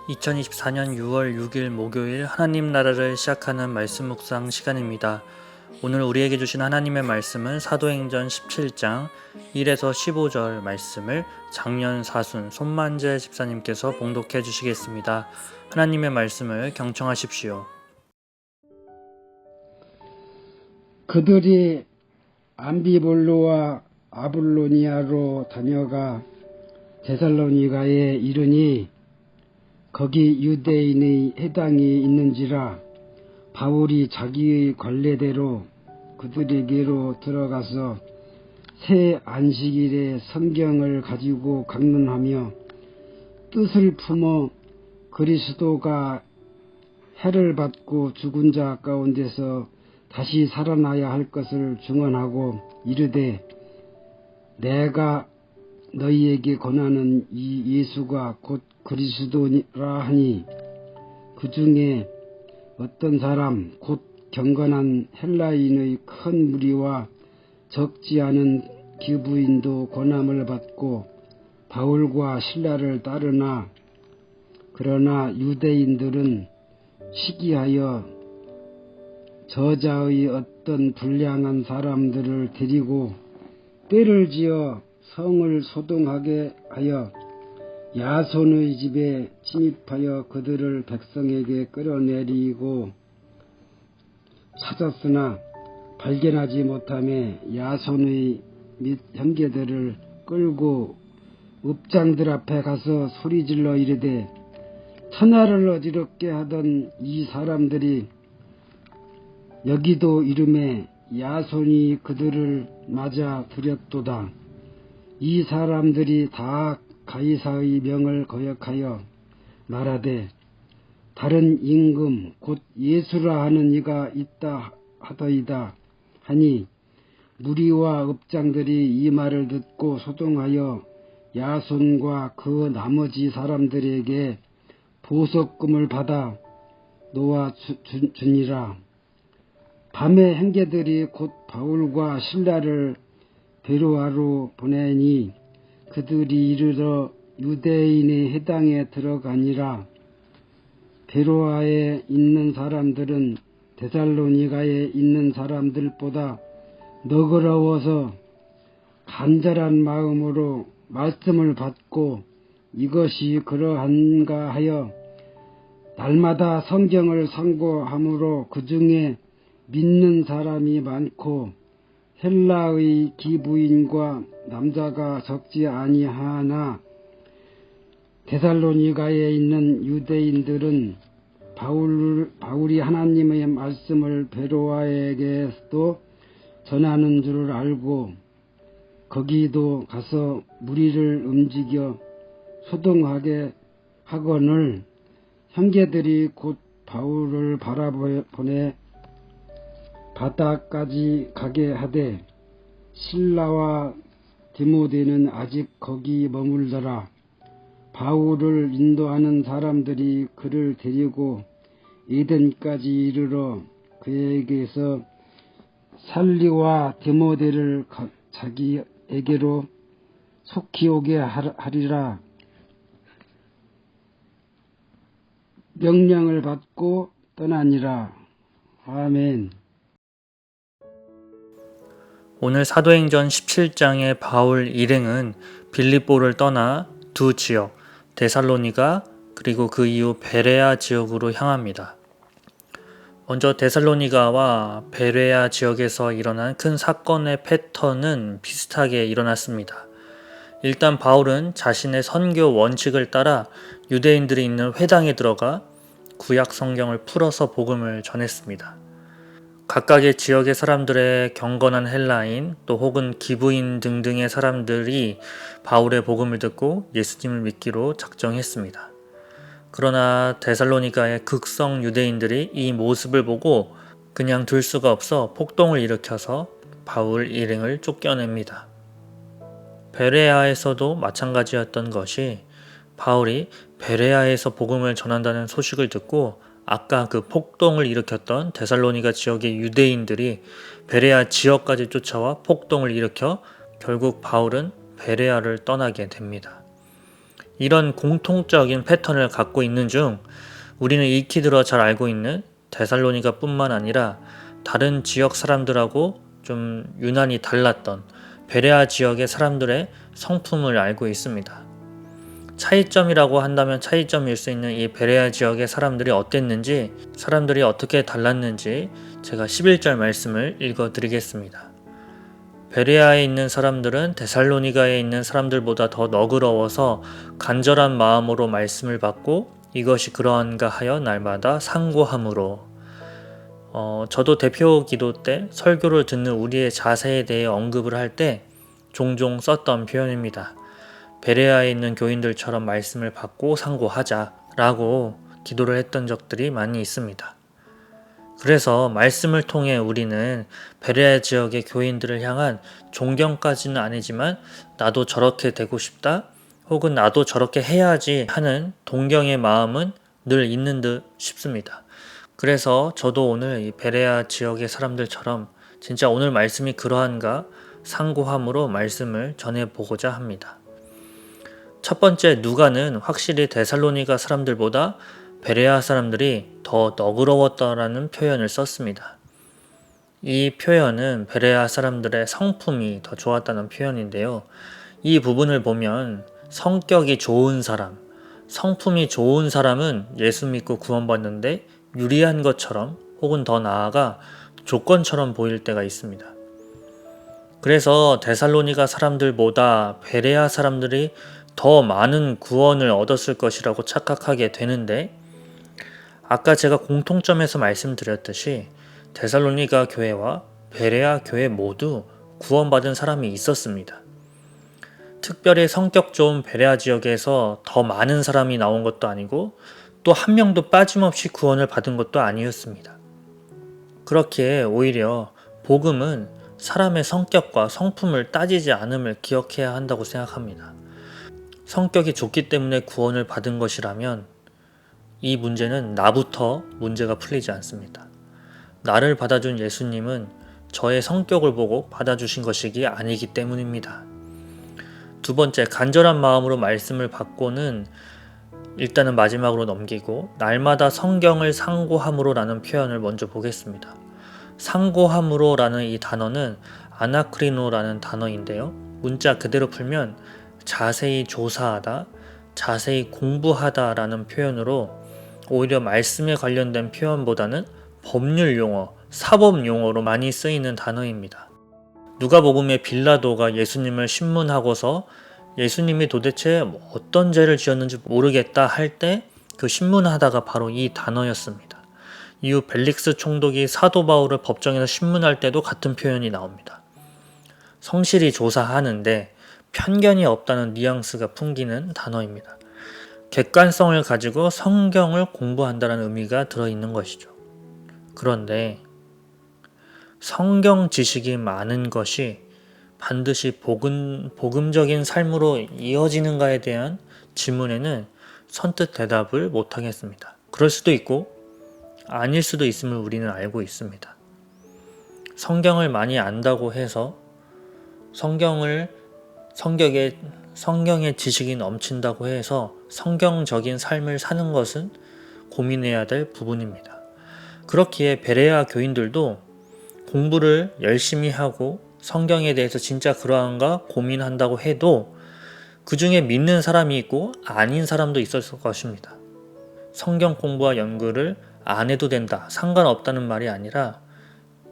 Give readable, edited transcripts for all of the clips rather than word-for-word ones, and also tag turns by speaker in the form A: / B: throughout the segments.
A: 2024년 6월 6일 목요일 하나님 나라를 시작하는 말씀 묵상 시간입니다. 오늘 우리에게 주신 하나님의 말씀은 사도행전 17장 1에서 15절 말씀을 장년 사순 손만재 집사님께서 봉독해 주시겠습니다. 하나님의 말씀을 경청하십시오.
B: 그들이 암비볼로와 아볼로니아로 다녀가 데살로니가에 이르니 거기 유대인의 회당이 있는지라 바울이 자기의 관례대로 그들에게로 들어가서 새 안식일에 성경을 가지고 강론하며 뜻을 품어 그리스도가 해를 받고 죽은 자 가운데서 다시 살아나야 할 것을 증언하고 이르되 내가 너희에게 권하는 이 예수가 곧 그리스도라 하니 그 중에 어떤 사람 곧 경건한 헬라인의 큰 무리와 적지 않은 기부인도 권함을 받고 바울과 실라를 따르나 그러나 유대인들은 시기하여 저자의 어떤 불량한 사람들을 데리고 떼를 지어 성을 소동하게 하여 야손의 집에 침입하여 그들을 백성에게 끌어내리고 찾았으나 발견하지 못하매 야손의 및 형제들을 끌고 읍장들 앞에 가서 소리질러 이르되 천하를 어지럽게 하던 이 사람들이 여기도 이름에 야손이 그들을 맞아 들였도다. 이 사람들이 다 가이사의 명을 거역하여 말하되 다른 임금 곧 예수라 하는 이가 있다 하더이다 하니 무리와 읍장들이 이 말을 듣고 소동하여 야손과 그 나머지 사람들에게 보석금을 받아 놓아 주니라. 밤에 형제들이 곧 바울과 실라를 베로아로 보내니 그들이 이르러 유대인의 회당에 들어가니라. 베로아에 있는 사람들은 데살로니가에 있는 사람들보다 너그러워서 간절한 마음으로 말씀을 받고 이것이 그러한가 하여 날마다 성경을 상고함으로 그 중에 믿는 사람이 많고 헬라의 기부인과 남자가 적지 아니하나 데살로니가에 있는 유대인들은 바울이 하나님의 말씀을 베로아에게도 전하는 줄 알고 거기도 가서 무리를 움직여 소동하게 하거늘 형제들이 곧 바울을 바라보내 바다까지 가게 하되 실라와 디모데는 아직 거기 머물더라. 바울을 인도하는 사람들이 그를 데리고 에덴까지 이르러 그에게서 살리와 디모데를 자기에게로 속히 오게 하리라 명령을 받고 떠나니라. 아멘.
A: 오늘 사도행전 17장의 바울 일행은 빌립보를 떠나 두 지역, 데살로니가 그리고 그 이후 베레아 지역으로 향합니다. 먼저 데살로니가와 베레아 지역에서 일어난 큰 사건의 패턴은 비슷하게 일어났습니다. 일단 바울은 자신의 선교 원칙을 따라 유대인들이 있는 회당에 들어가 구약 성경을 풀어서 복음을 전했습니다. 각각의 지역의 사람들의 경건한 헬라인 또 혹은 기부인 등등의 사람들이 바울의 복음을 듣고 예수님을 믿기로 작정했습니다. 그러나 데살로니가의 극성 유대인들이 이 모습을 보고 그냥 둘 수가 없어 폭동을 일으켜서 바울 일행을 쫓겨냅니다. 베레아에서도 마찬가지였던 것이 바울이 베레아에서 복음을 전한다는 소식을 듣고 아까 그 폭동을 일으켰던 데살로니가 지역의 유대인들이 베레아 지역까지 쫓아와 폭동을 일으켜 결국 바울은 베레아를 떠나게 됩니다. 이런 공통적인 패턴을 갖고 있는 중 우리는 익히 들어 잘 알고 있는 데살로니가 뿐만 아니라 다른 지역 사람들하고 좀 유난히 달랐던 베레아 지역의 사람들의 성품을 알고 있습니다. 차이점이라고 한다면 차이점일 수 있는 이 베레아 지역의 사람들이 어땠는지, 사람들이 어떻게 달랐는지 제가 11절 말씀을 읽어 드리겠습니다. 베레아에 있는 사람들은 데살로니가에 있는 사람들보다 더 너그러워서 간절한 마음으로 말씀을 받고 이것이 그러한가 하여 날마다 상고함으로. 저도 대표 기도 때 설교를 듣는 우리의 자세에 대해 언급을 할 때 종종 썼던 표현입니다. 베레아에 있는 교인들처럼 말씀을 받고 상고하자라고 기도를 했던 적들이 많이 있습니다. 그래서 말씀을 통해 우리는 베레아 지역의 교인들을 향한 존경까지는 아니지만 나도 저렇게 되고 싶다 혹은 나도 저렇게 해야지 하는 동경의 마음은 늘 있는 듯 싶습니다. 그래서 저도 오늘 이 베레아 지역의 사람들처럼 진짜 오늘 말씀이 그러한가 상고함으로 말씀을 전해보고자 합니다. 첫 번째, 누가는 확실히 데살로니가 사람들보다 베레아 사람들이 더 너그러웠다라는 표현을 썼습니다. 이 표현은 베레아 사람들의 성품이 더 좋았다는 표현인데요. 이 부분을 보면 성격이 좋은 사람, 성품이 좋은 사람은 예수 믿고 구원받는데 유리한 것처럼 혹은 더 나아가 조건처럼 보일 때가 있습니다. 그래서 데살로니가 사람들보다 베레아 사람들이 더 많은 구원을 얻었을 것이라고 착각하게 되는데, 아까 제가 공통점에서 말씀드렸듯이 데살로니가 교회와 베레아 교회 모두 구원받은 사람이 있었습니다. 특별히 성격 좋은 베레아 지역에서 더 많은 사람이 나온 것도 아니고 또 한 명도 빠짐없이 구원을 받은 것도 아니었습니다. 그렇기에 오히려 복음은 사람의 성격과 성품을 따지지 않음을 기억해야 한다고 생각합니다. 성격이 좋기 때문에 구원을 받은 것이라면 이 문제는 나부터 문제가 풀리지 않습니다. 나를 받아준 예수님은 저의 성격을 보고 받아주신 것이기 아니기 때문입니다. 두 번째, 간절한 마음으로 말씀을 받고는 일단은 마지막으로 넘기고 날마다 성경을 상고함으로 라는 표현을 먼저 보겠습니다. 상고함으로 라는 이 단어는 아나크리노라는 단어인데요. 문자 그대로 풀면 자세히 조사하다, 자세히 공부하다 라는 표현으로 오히려 말씀에 관련된 표현보다는 법률 용어, 사법 용어로 많이 쓰이는 단어입니다. 누가복음의 빌라도가 예수님을 신문하고서 예수님이 도대체 어떤 죄를 지었는지 모르겠다 할 때 그 신문하다가 바로 이 단어였습니다. 이후 벨릭스 총독이 사도 바울을 법정에서 신문할 때도 같은 표현이 나옵니다. 성실히 조사하는데 편견이 없다는 뉘앙스가 풍기는 단어입니다. 객관성을 가지고 성경을 공부한다는 의미가 들어있는 것이죠. 그런데 성경 지식이 많은 것이 반드시 복음적인 삶으로 이어지는가에 대한 질문에는 선뜻 대답을 못하겠습니다. 그럴 수도 있고 아닐 수도 있음을 우리는 알고 있습니다. 성경을 많이 안다고 해서 성경의 지식이 넘친다고 해서 성경적인 삶을 사는 것은 고민해야 될 부분입니다. 그렇기에 베레아 교인들도 공부를 열심히 하고 성경에 대해서 진짜 그러한가 고민한다고 해도 그 중에 믿는 사람이 있고 아닌 사람도 있었을 것입니다. 성경 공부와 연구를 안 해도 된다, 상관없다는 말이 아니라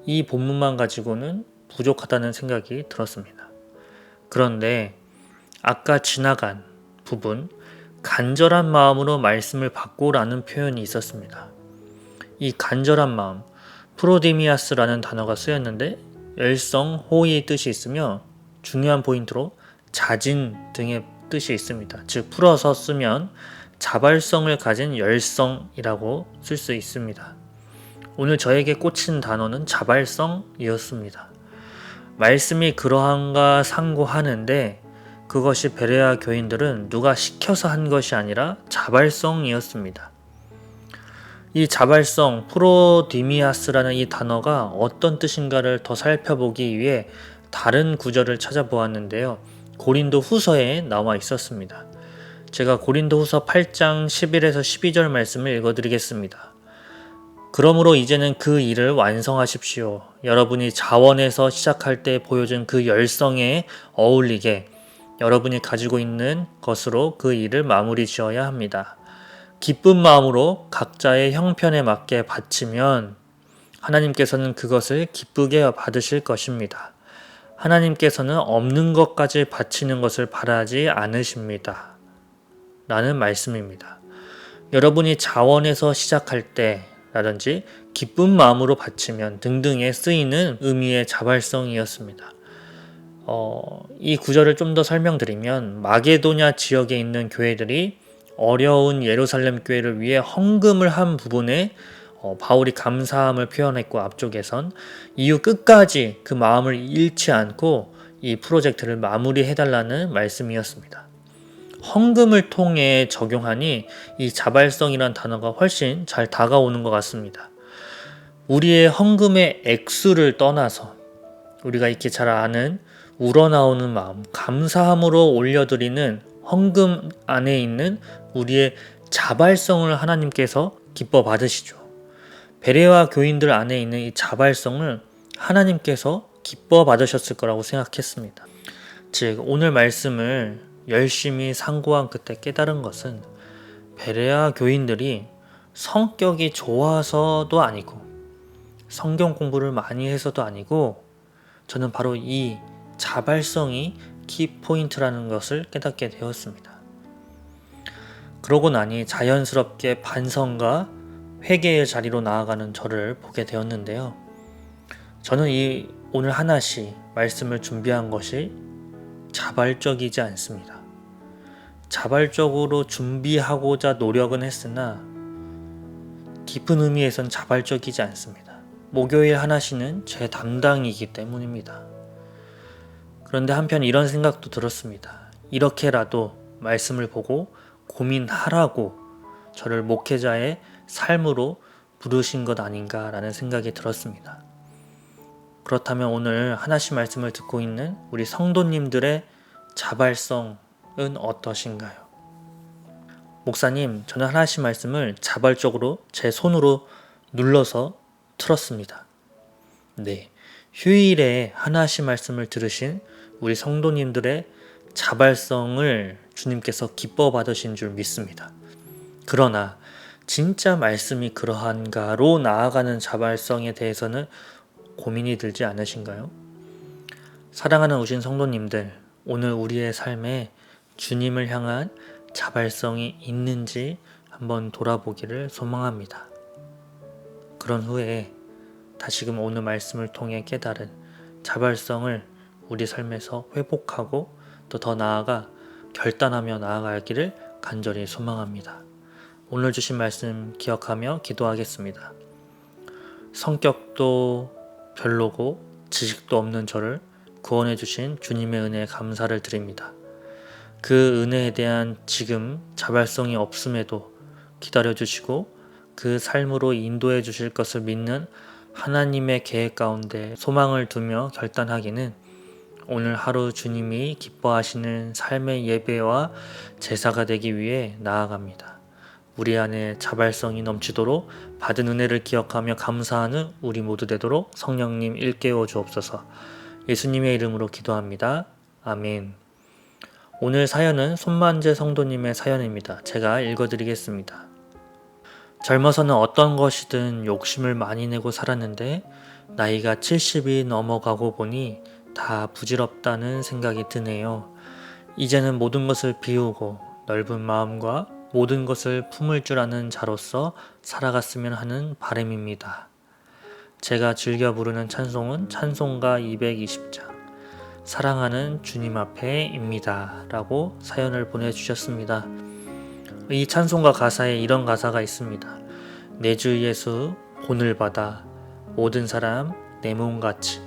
A: 이 본문만 가지고는 부족하다는 생각이 들었습니다. 그런데 아까 지나간 부분, 간절한 마음으로 말씀을 받고라는 표현이 있었습니다. 이 간절한 마음, 프로디미아스라는 단어가 쓰였는데 열성, 호의의 뜻이 있으며 중요한 포인트로 자진 등의 뜻이 있습니다. 즉 풀어서 쓰면 자발성을 가진 열성이라고 쓸 수 있습니다. 오늘 저에게 꽂힌 단어는 자발성이었습니다. 말씀이 그러한가 상고하는데 그것이 베레아 교인들은 누가 시켜서 한 것이 아니라 자발성이었습니다. 이 자발성, 프로디미아스라는 이 단어가 어떤 뜻인가를 더 살펴보기 위해 다른 구절을 찾아보았는데요. 고린도 후서에 나와 있었습니다. 제가 고린도후서 8장 11에서 12절 말씀을 읽어드리겠습니다. 그러므로 이제는 그 일을 완성하십시오. 여러분이 자원에서 시작할 때 보여준 그 열성에 어울리게 여러분이 가지고 있는 것으로 그 일을 마무리 지어야 합니다. 기쁜 마음으로 각자의 형편에 맞게 바치면 하나님께서는 그것을 기쁘게 받으실 것입니다. 하나님께서는 없는 것까지 바치는 것을 바라지 않으십니다. 라는 말씀입니다. 여러분이 자원에서 시작할 때 라든지 기쁜 마음으로 바치면 등등에 쓰이는 의미의 자발성이었습니다. 이 구절을 좀 더 설명드리면 마게도냐 지역에 있는 교회들이 어려운 예루살렘 교회를 위해 헌금을 한 부분에 바울이 감사함을 표현했고 앞쪽에선 이후 끝까지 그 마음을 잃지 않고 이 프로젝트를 마무리해달라는 말씀이었습니다. 헌금을 통해 적용하니 이 자발성이란 단어가 훨씬 잘 다가오는 것 같습니다. 우리의 헌금의 액수를 떠나서 우리가 이렇게 잘 아는 우러나오는 마음, 감사함으로 올려드리는 헌금 안에 있는 우리의 자발성을 하나님께서 기뻐 받으시죠. 베레아 교인들 안에 있는 이 자발성을 하나님께서 기뻐 받으셨을 거라고 생각했습니다. 즉 오늘 말씀을 열심히 상고한 그때 깨달은 것은 베레아 교인들이 성격이 좋아서도 아니고 성경 공부를 많이 해서도 아니고 저는 바로 이 자발성이 키포인트라는 것을 깨닫게 되었습니다. 그러고 나니 자연스럽게 반성과 회개의 자리로 나아가는 저를 보게 되었는데요. 저는 이 오늘 하나씩 말씀을 준비한 것이 자발적이지 않습니다. 자발적으로 준비하고자 노력은 했으나 깊은 의미에선 자발적이지 않습니다. 목요일 하나씩은 제 담당이기 때문입니다. 그런데 한편 이런 생각도 들었습니다. 이렇게라도 말씀을 보고 고민하라고 저를 목회자의 삶으로 부르신 것 아닌가라는 생각이 들었습니다. 그렇다면 오늘 하나씩 말씀을 듣고 있는 우리 성도님들의 자발성은 어떠신가요? 목사님, 저는 하나씩 말씀을 자발적으로 제 손으로 눌러서 틀었습니다. 네, 휴일에 하나씩 말씀을 들으신 우리 성도님들의 자발성을 주님께서 기뻐 받으신 줄 믿습니다. 그러나 진짜 말씀이 그러한가로 나아가는 자발성에 대해서는 고민이 들지 않으신가요? 사랑하는 우신 성도님들, 오늘 우리의 삶에 주님을 향한 자발성이 있는지 한번 돌아보기를 소망합니다. 그런 후에 다시금 오늘 말씀을 통해 깨달은 자발성을 우리 삶에서 회복하고 또 더 나아가 결단하며 나아가기를 간절히 소망합니다. 오늘 주신 말씀 기억하며 기도하겠습니다. 성격도 별로고 지식도 없는 저를 구원해 주신 주님의 은혜에 감사를 드립니다. 그 은혜에 대한 지금 자발성이 없음에도 기다려 주시고 그 삶으로 인도해 주실 것을 믿는 하나님의 계획 가운데 소망을 두며 결단하기는 오늘 하루 주님이 기뻐하시는 삶의 예배와 제사가 되기 위해 나아갑니다. 우리 안에 자발성이 넘치도록 받은 은혜를 기억하며 감사하는 우리 모두 되도록 성령님 일깨워 주옵소서. 예수님의 이름으로 기도합니다. 아멘. 오늘 사연은 손만재 성도님의 사연입니다. 제가 읽어드리겠습니다. 젊어서는 어떤 것이든 욕심을 많이 내고 살았는데 나이가 70이 넘어가고 보니 다 부질없다는 생각이 드네요. 이제는 모든 것을 비우고 넓은 마음과 모든 것을 품을 줄 아는 자로서 살아갔으면 하는 바람입니다. 제가 즐겨 부르는 찬송은 찬송가 220장 사랑하는 주님 앞에입니다. 라고 사연을 보내주셨습니다. 이 찬송가 가사에 이런 가사가 있습니다. 내 주 예수 본을 받아 모든 사람 내 몸같이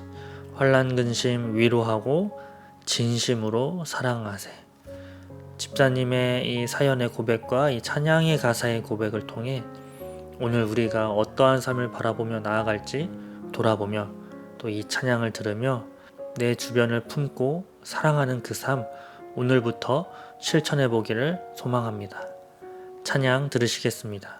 A: 환난 근심 위로하고 진심으로 사랑하세. 집사님의 이 사연의 고백과 이 찬양의 가사의 고백을 통해 오늘 우리가 어떠한 삶을 바라보며 나아갈지 돌아보며 또 이 찬양을 들으며 내 주변을 품고 사랑하는 그 삶 오늘부터 실천해 보기를 소망합니다. 찬양 들으시겠습니다.